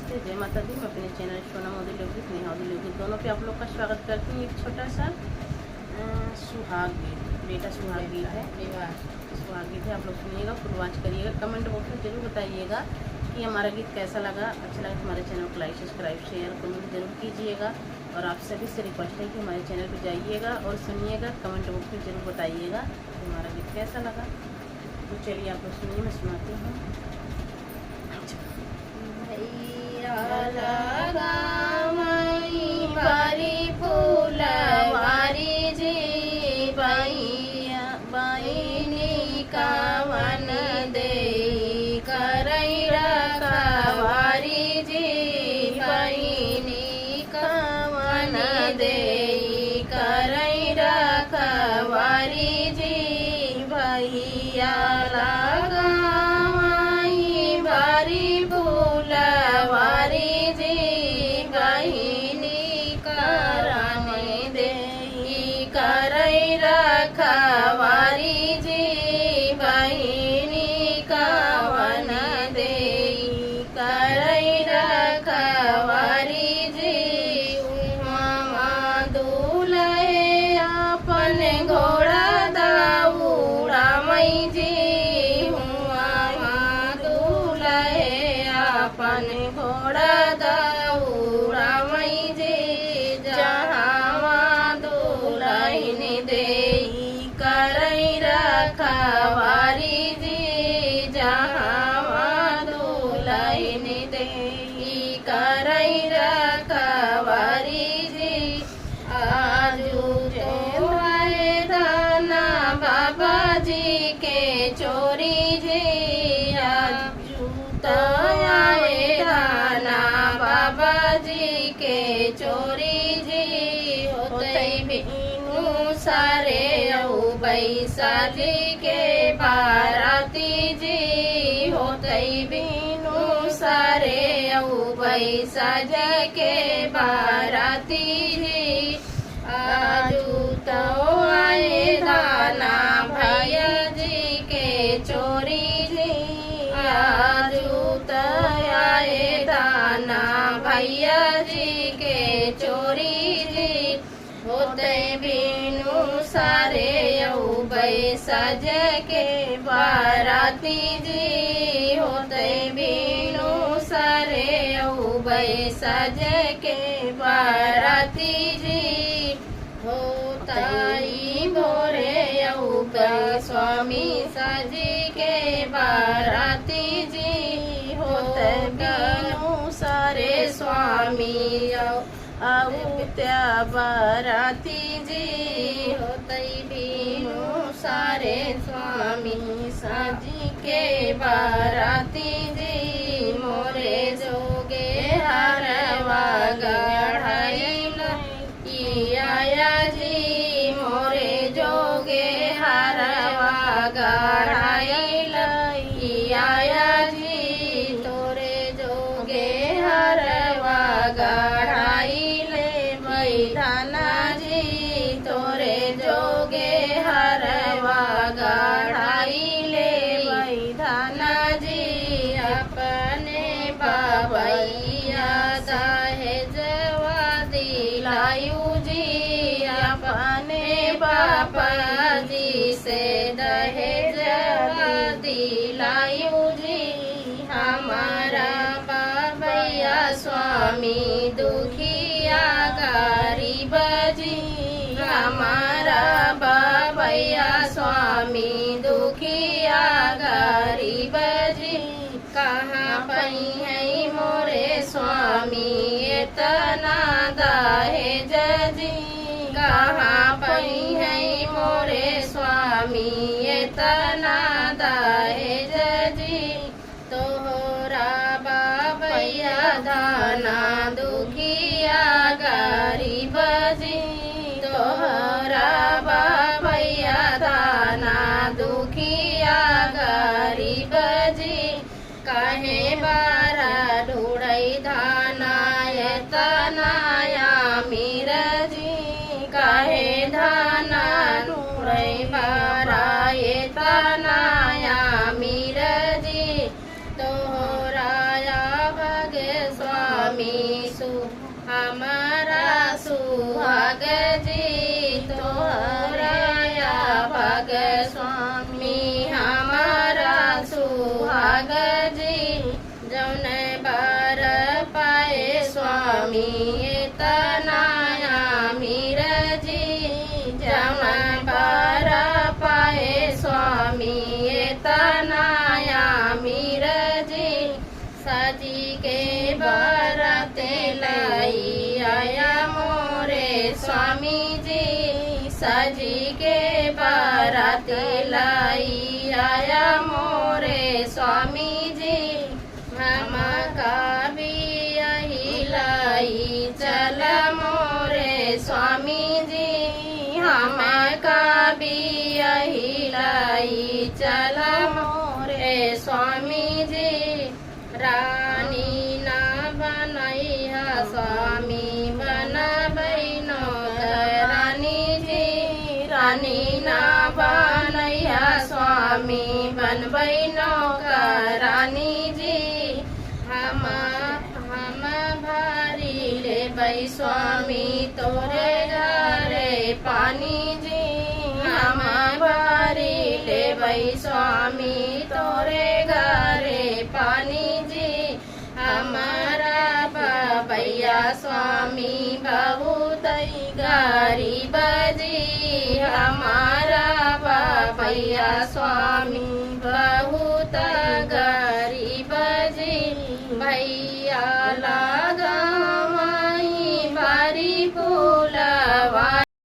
नमस्ते, जय माता दी। मैं अपने चैनल सोना मोदी लोकगीत नेहा मोदी लोकगीत दोनों पे आप लोग का स्वागत करती हूँ। एक छोटा सा सुहाग गीत, बेटा सुहाग गीत है, सुहाग गीत है। आप लोग सुनिएगा, फुल वॉच करिएगा, कमेंट बॉक्स में जरूर बताइएगा कि हमारा गीत कैसा लगा। अच्छा लगा तो हमारे चैनल को लाइक, सब्सक्राइब, शेयर, कमेंट जरूर कीजिएगा। और आप सभी से रिक्वेस्ट है कि हमारे चैनल पर जाइएगा और सुनिएगा, कमेंट बॉक्स में जरूर बताइएगा कि हमारा गीत कैसा लगा। तो चलिए आप लोग सुनिए, मैं सुनाती हूँ। बारी फूलवारी जी बहिनी कावन दे करई रखवारी जी बहिनी कावन दे करई रखवारी जी भैया लगा बारी फूलवारी जी बहिनी करन दे करई रखवारी जी बहिनी कावन दे करई रखवारी जी उहाँ दूल्हे अपन घोड़ा दौड़ा मई जी अपन घोड़ा दौड़ा मई जी जहाँ दुल्हन दे करई रखवारी जी जहाँ दुल्हन दे करई रखवारी जी आजू जो आए दाना बाबा जी के चोरी जी आजू तो बाबा जी के चोरी जी होते बिनु सारे बैसाली के बाराती जी होते बिनु सारे बैसाज के बाराती जी आजू तो आए दाना भैया जी के चोरी जी आजू तो आए दाना भैया जी के चोरी जी होते बिनु सारे बैसाज के बाराती जी होते बिनु सारे बैसाज के बाराती जी होताई भोरे स्वामी साजी के बाराती जी होते बिनु सारे स्वामी आउत्या बाराती जी होते बिनु सारे स्वामी साजी के बाराती जी मोरे जोगे हरवा गढ़ाई आया जी मोरे जोगे हरवा गढ़ाई आया जी तोरे जोगे हरवा गढ़ाई ले बैठाना जी तोरे जोगे हरवा गढ़ाई ले बैठाना जी अपने बाबैया दहेजवा दिलायू जी अपने बाबा जी से दहेजवा दिलायू जी हमारा बाबैया स्वामी दुखिया गरीब जी हमारा बाबैया स्वामी दुखिया गरीब जी कहाँ पई है मोरे स्वामी इतना दहेज जी कहाँ पई है मोरे स्वामी इतना दहेज जी तोहरा बाबैया दाना दुखिया गरीब जी तोहरा बाबैया दाना दुखिया गरीब जी काहे बारा ढूढ़ई धाना तनाया मीर जी काहे धाना ढूढ़ई बारा तनाया मीर जी तोहराया भगे स्वा स्वामी हमारा सुहाग जी तोहराया भाग स्वामी हमारा सुहाग जी जौन बार पाए स्वामी तनाया मीर जी जौन बार पाए स्वामी तनाया मीर जी साजी के बाराते लाई आया मोरे स्वामी जी साजी के बाराते लाई आया मोरे स्वामी जी हम का भी यही लाई चल मोरे स्वामी जी हम का भी यही लाई चल मोरे स्वामी जी रानी ना बनैया स्वामी बनबै रानी जी रानी ना बनैया स्वामी बनबै रानी जी हम भारी लेबै स्वामी तोरे घरे पानी जी हम भारी लेबै स्वामी तोरे घरे पानी जी हमारा भैया स्वामी बहुत गरीब जी हमारा भैया स्वामी बहुत